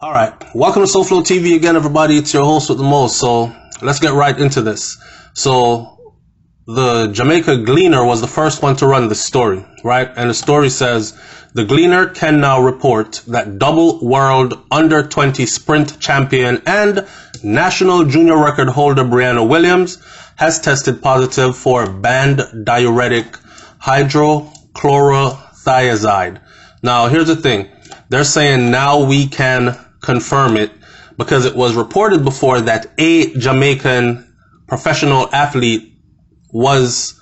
All right, welcome to SouFLoTV again, everybody. It's your host with the most. So let's get right into this. So the Jamaica Gleaner was the first one to run the story, right? And the story says the Gleaner can now report that double world under 20 sprint champion and national junior record holder Briana Williams has tested positive for banned diuretic hydrochlorothiazide. Now, here's the thing. They're saying now we can confirm it because it was reported before that a Jamaican professional athlete was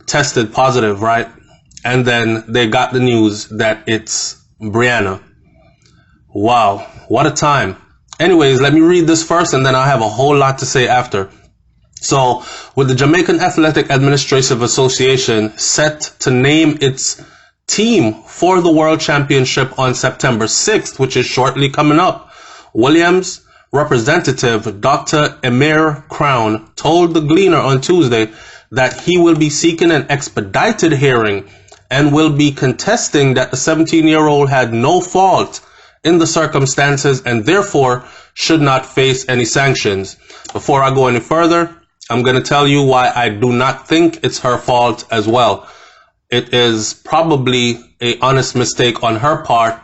tested positive, right? And then they got the news that it's Briana. Wow, what a time. Anyways, let me read this first and then I'll have a whole lot to say after. So, with the Jamaican Athletic Administrative Association set to name its team for the World Championship on September 6th, which is shortly coming up, Williams representative Dr. Emir Crown told the Gleaner on Tuesday that he will be seeking an expedited hearing and will be contesting that the 17-year-old had no fault in the circumstances and therefore should not face any sanctions. Before I go any further, I'm going to tell you why I do not think it's her fault as well. It is probably an honest mistake on her part,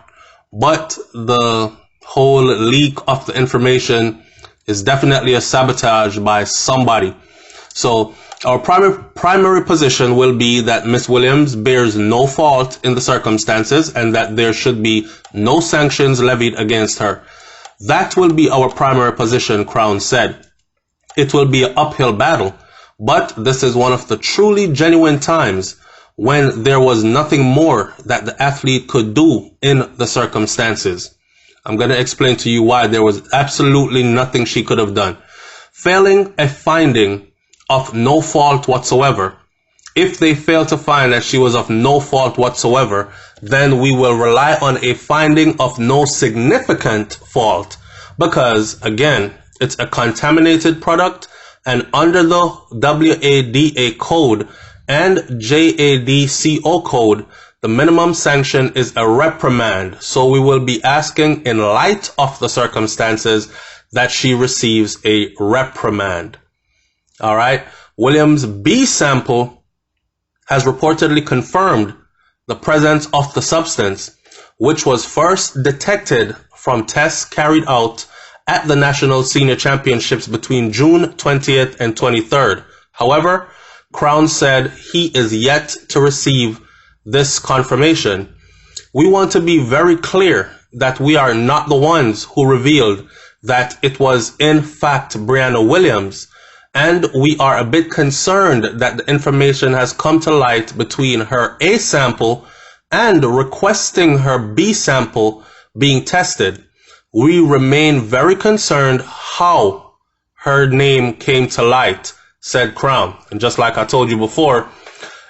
but the whole leak of the information is definitely a sabotage by somebody. So our primary position will be that Miss Williams bears no fault in the circumstances and that there should be no sanctions levied against her. That will be our primary position, Crown said. It will be an uphill battle, but this is one of the truly genuine times when there was nothing more that the athlete could do in the circumstances. I'm going to explain to you why there was absolutely nothing she could have done. Failing a finding of no fault whatsoever, if they fail to find that she was of no fault whatsoever, then we will rely on a finding of no significant fault because, again, it's a contaminated product, and under the WADA code and JADCO code, the minimum sanction is a reprimand. So we will be asking, in light of the circumstances, that she receives a reprimand. All right. Williams' B sample has reportedly confirmed the presence of the substance, which was first detected from tests carried out at the National Senior Championships between June 20th and 23rd. However, Crown said he is yet to receive this confirmation. We want to be very clear that we are not the ones who revealed that it was in fact Briana Williams, and we are a bit concerned that the information has come to light between her A sample and requesting her B sample being tested. We remain very concerned how her name came to light, said Crown. And just like I told you before,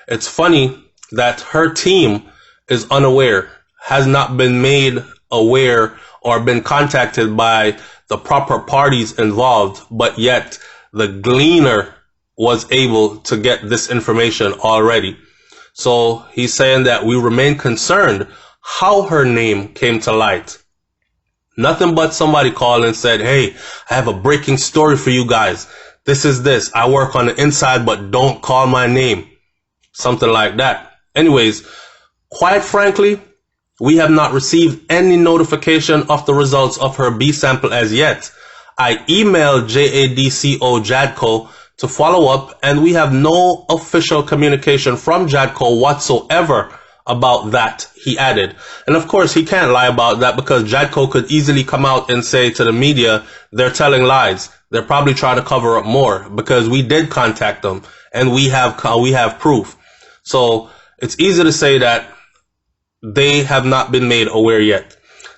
it's funny that her team is unaware, has not been made aware or been contacted by the proper parties involved, but yet the Gleaner was able to get this information already. So he's saying that we remain concerned how her name came to light. Nothing but somebody called and said, hey, I have a breaking story for you guys. This is this. I work on the inside, but don't call my name. Something like that. Anyways, quite frankly, we have not received any notification of the results of her B sample as yet. I emailed JADCO to follow up, and we have no official communication from JADCO whatsoever about that, he added. And of course, he can't lie about that because JADCO could easily come out and say to the media, they're telling lies. They're probably trying to cover up more because we did contact them and we have proof. So it's easy to say that they have not been made aware yet.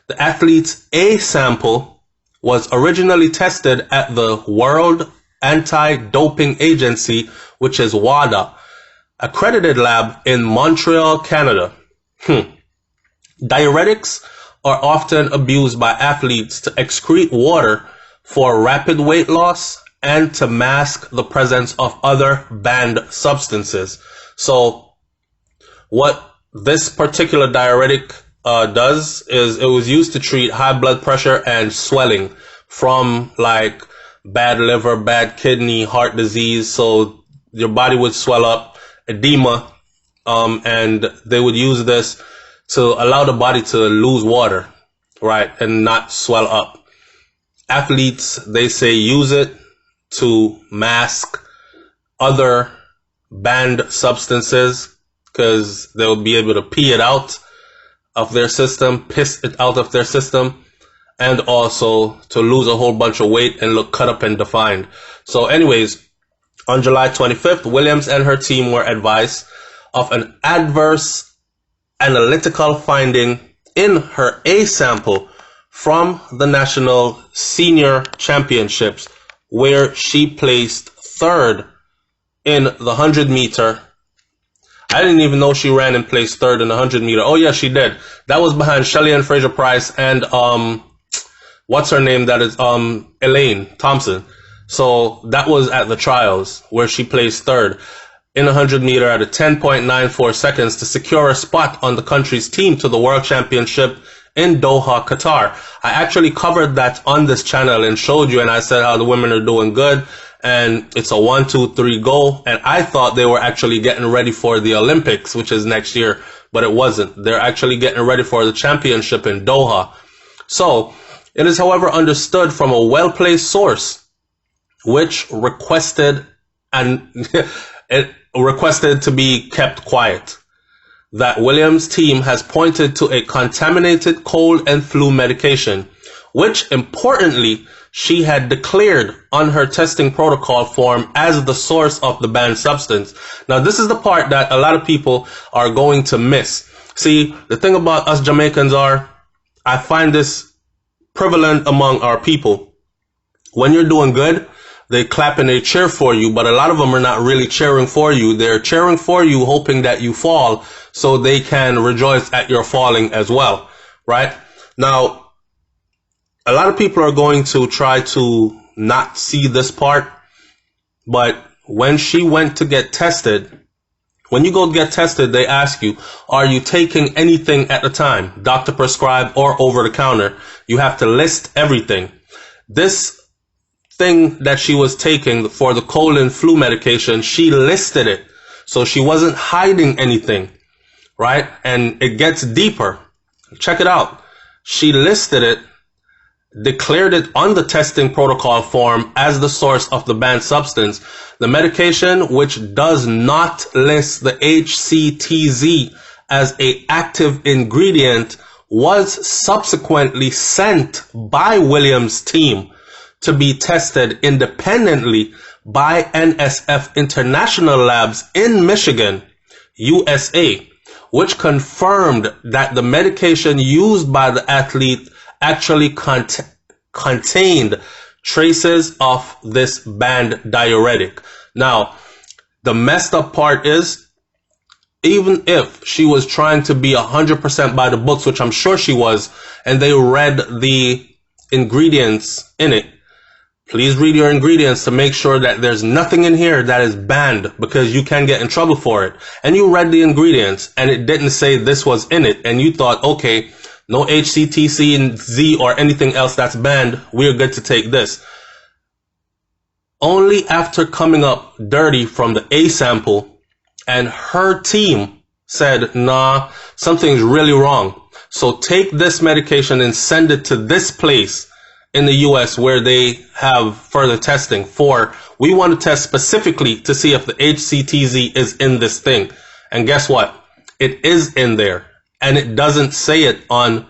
The athlete's A sample was originally tested at the World Anti-Doping Agency, which is WADA, accredited lab in Montreal, Canada. Diuretics are often abused by athletes to excrete water for rapid weight loss and to mask the presence of other banned substances. So what this particular diuretic does is it was used to treat high blood pressure and swelling from like bad liver, bad kidney, heart disease. So your body would swell up, edema, and they would use this to allow the body to lose water, right, and not swell up. Athletes, they say, use it to mask other banned substances because they'll be able to pee it out of their system, piss it out of their system, and also to lose a whole bunch of weight and look cut up and defined. So anyways, on July 25th, Williams and her team were advised of an adverse analytical finding in her A sample from the National Senior Championships, where she placed third in the 100 meter. I didn't even know she ran and placed third in the 100 meter. Oh yeah, she did. That was behind Shelly Ann Fraser-Price and what's her name? That is Elaine Thompson. So that was at the trials where she placed third in 100 meter at a 10.94 seconds to secure a spot on the country's team to the World Championship in Doha, Qatar. I actually covered that on this channel and showed you, and I said how the women are doing good. And it's a 1, 2, 3 go. And I thought they were actually getting ready for the Olympics, which is next year, but it wasn't. They're actually getting ready for the championship in Doha. So it is, however, understood from a well-placed source, which requested to be kept quiet, that Williams' team has pointed to a contaminated cold and flu medication, which importantly, she had declared on her testing protocol form as the source of the banned substance. Now, this is the part that a lot of people are going to miss. See, the thing about us Jamaicans I find this prevalent among our people. When you're doing good, they clap and they cheer for you, but a lot of them are not really cheering for you. They're cheering for you, hoping that you fall so they can rejoice at your falling as well, right? Now, a lot of people are going to try to not see this part, but when she went to get tested, when you go get tested, they ask you, are you taking anything at the time, doctor prescribed or over the counter? You have to list everything. This thing that she was taking for the cold and flu medication, she listed it. So she wasn't hiding anything, right? And it gets deeper. Check it out. She listed it, declared it on the testing protocol form as the source of the banned substance. The medication, which does not list the HCTZ as an active ingredient, was subsequently sent by Williams' team to be tested independently by NSF International Labs in Michigan, USA, which confirmed that the medication used by the athlete actually contained traces of this banned diuretic. Now, the messed up part is, even if she was trying to be 100% by the books, which I'm sure she was, and they read the ingredients in it, please read your ingredients to make sure that there's nothing in here that is banned, because you can get in trouble for it. And you read the ingredients and it didn't say this was in it, and you thought, okay, no HCTC and Z or anything else that's banned, we're good to take this. Only after coming up dirty from the A sample and her team said, nah, something's really wrong. So take this medication and send it to this place in the US where they have further testing for. We want to test specifically to see if the HCTZ is in this thing. And guess what? It is in there. And it doesn't say it on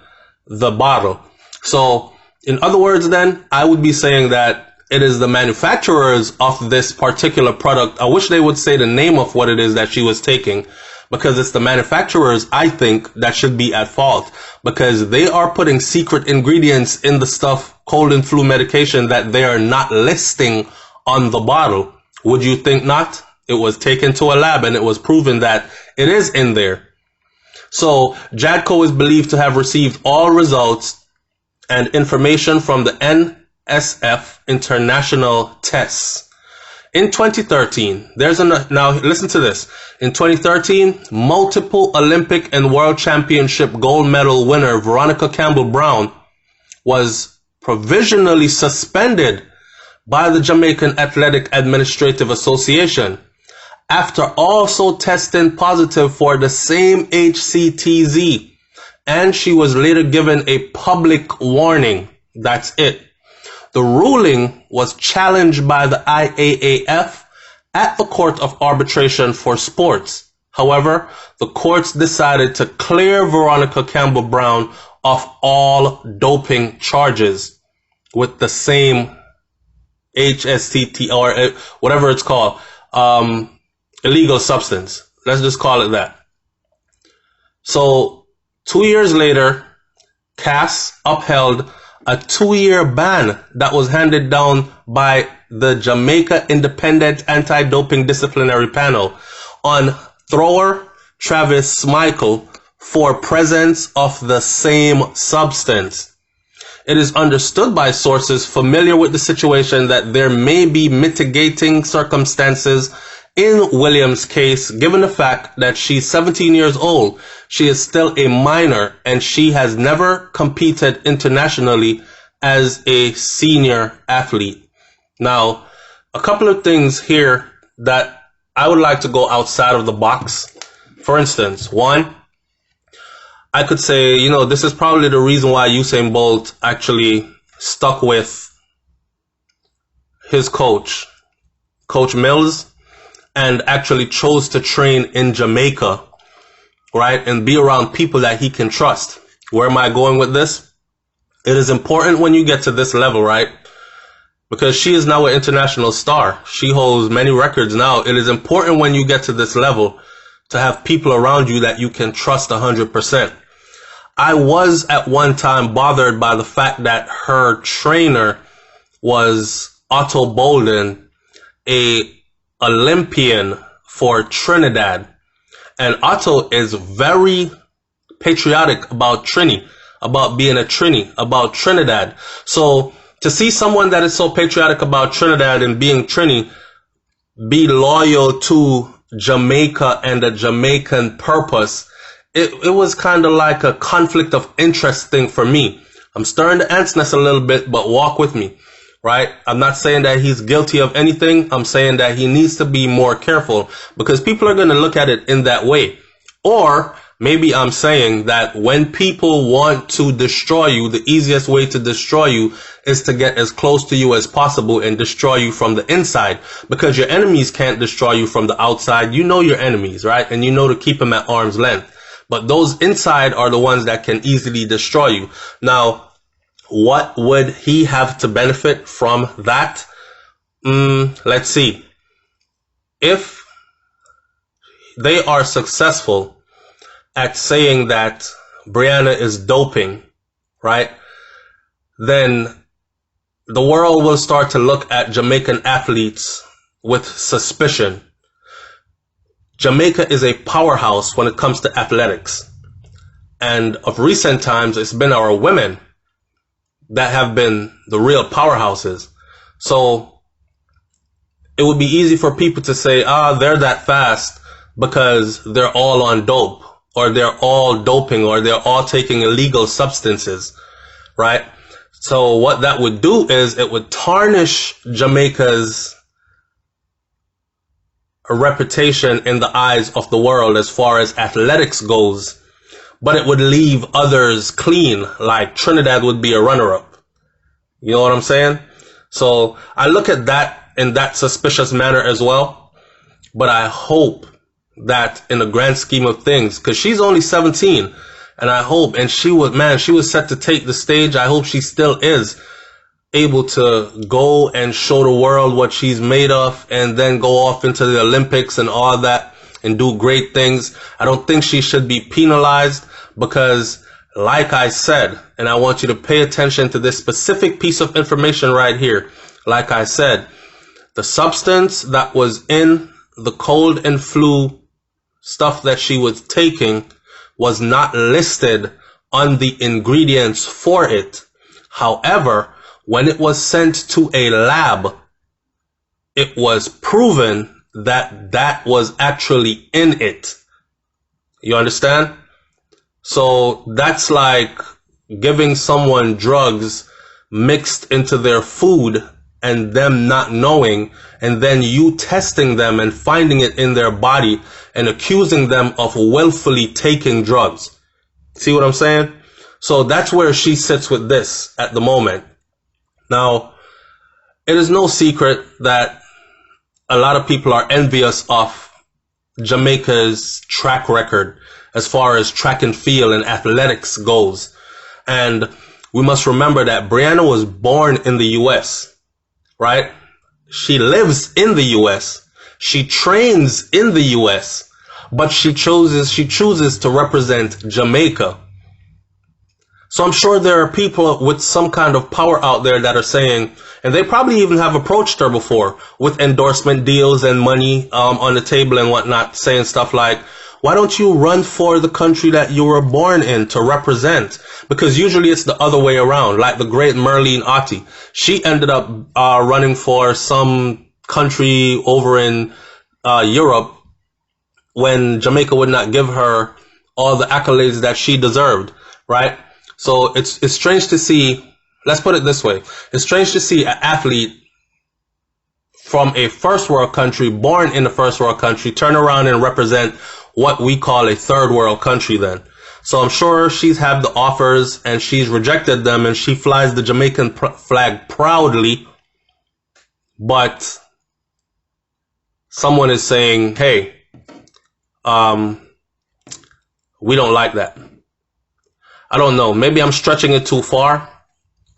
the bottle. So in other words, then I would be saying that it is the manufacturers of this particular product. I wish they would say the name of what it is that she was taking, because it's the manufacturers, I think, that should be at fault, because they are putting secret ingredients in the stuff, cold and flu medication, that they are not listing on the bottle. Would you think not? It was taken to a lab and it was proven that it is in there. So JADCO is believed to have received all results and information from the NSF international tests. In 2013, now listen to this. In 2013, multiple Olympic and World Championship gold medal winner Veronica Campbell-Brown was provisionally suspended by the Jamaican Athletic Administrative Association after also testing positive for the same HCTZ, and she was later given a public warning. That's it. The ruling was challenged by the IAAF at the Court of Arbitration for Sports. However, the courts decided to clear Veronica Campbell-Brown of all doping charges with the same HSCT or whatever it's called, illegal substance. Let's just call it that. So 2 years later, CAS upheld a 2-year ban that was handed down by the Jamaica Independent Anti-Doping Disciplinary Panel on thrower Travis Smykel for presence of the same substance. It is understood by sources familiar with the situation that there may be mitigating circumstances in Williams' case, given the fact that she's 17 years old, she is still a minor, and she has never competed internationally as a senior athlete. Now, a couple of things here that I would like to go outside of the box. For instance, one, I could say, this is probably the reason why Usain Bolt actually stuck with his coach, Coach Mills, and actually chose to train in Jamaica, right? And be around people that he can trust. Where am I going with this? It is important when you get to this level, right? Because she is now an international star. She holds many records now. It is important when you get to this level to have people around you that you can trust 100%. I was at one time bothered by the fact that her trainer was Otto Bolden, a Olympian for Trinidad, and Otto is very patriotic about Trini, about being a Trini, about Trinidad. So to see someone that is so patriotic about Trinidad and being Trini be loyal to Jamaica and a Jamaican purpose, it was kind of like a conflict of interest thing for me. I'm stirring the ants nest a little bit, but walk with me. Right? I'm not saying that he's guilty of anything. I'm saying that he needs to be more careful because people are going to look at it in that way. Or maybe I'm saying that when people want to destroy you, the easiest way to destroy you is to get as close to you as possible and destroy you from the inside, because your enemies can't destroy you from the outside. You know your enemies, right? And you know to keep them at arm's length. But those inside are the ones that can easily destroy you. Now, what would he have to benefit from that? Let's see. If they are successful at saying that Briana is doping, right, then the world will start to look at Jamaican athletes with suspicion. Jamaica is a powerhouse when it comes to athletics. And of recent times, it's been our women that have been the real powerhouses. So it would be easy for people to say, they're that fast because they're all on dope, or they're all doping, or they're all taking illegal substances, right? So what that would do is it would tarnish Jamaica's reputation in the eyes of the world as far as athletics goes, but it would leave others clean, like Trinidad would be a runner-up. You know what I'm saying? So I look at that in that suspicious manner as well, but I hope that in the grand scheme of things, because she's only 17, and I hope, and she was set to take the stage. I hope she still is able to go and show the world what she's made of, and then go off into the Olympics and all that and do great things. I don't think she should be penalized because, like I said, and I want you to pay attention to this specific piece of information right here. Like I said, the substance that was in the cold and flu stuff that she was taking was not listed on the ingredients for it. However, when it was sent to a lab, it was proven that that was actually in it. You understand? So that's like giving someone drugs mixed into their food and them not knowing, and then you testing them and finding it in their body and accusing them of willfully taking drugs. See what I'm saying? So that's where she sits with this at the moment. Now, it is no secret that a lot of people are envious of Jamaica's track record as far as track and field and athletics goes. And we must remember that Briana was born in the US, right? She lives in the US. She trains in the US, but she chooses to represent Jamaica. So I'm sure there are people with some kind of power out there that are saying, and they probably even have approached her before with endorsement deals and money on the table and whatnot, saying stuff like, why don't you run for the country that you were born in to represent? Because usually it's the other way around, like the great Merlene Ottey. She ended up running for some country over in Europe when Jamaica would not give her all the accolades that she deserved, right? So it's strange to see, let's put it this way, it's strange to see an athlete from a first world country, born in a first world country, turn around and represent what we call a third world country then. So I'm sure she's had the offers and she's rejected them, and she flies the Jamaican flag proudly. But someone is saying, hey, we don't like that. I don't know. Maybe I'm stretching it too far,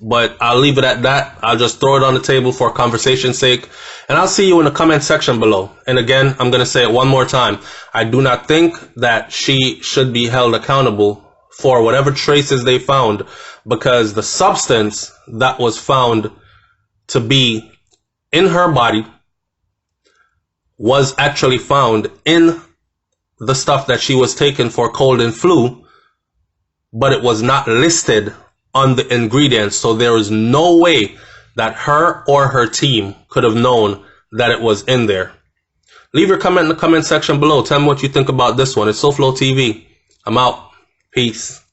but I'll leave it at that. I'll just throw it on the table for conversation's sake. And I'll see you in the comment section below. And again, I'm going to say it one more time. I do not think that she should be held accountable for whatever traces they found, because the substance that was found to be in her body was actually found in the stuff that she was taking for cold and flu, but it was not listed on the ingredients. So there is no way that her or her team could have known that it was in there. Leave your comment in the comment section below. Tell me what you think about this one. It's SouFLoTV. I'm out. Peace.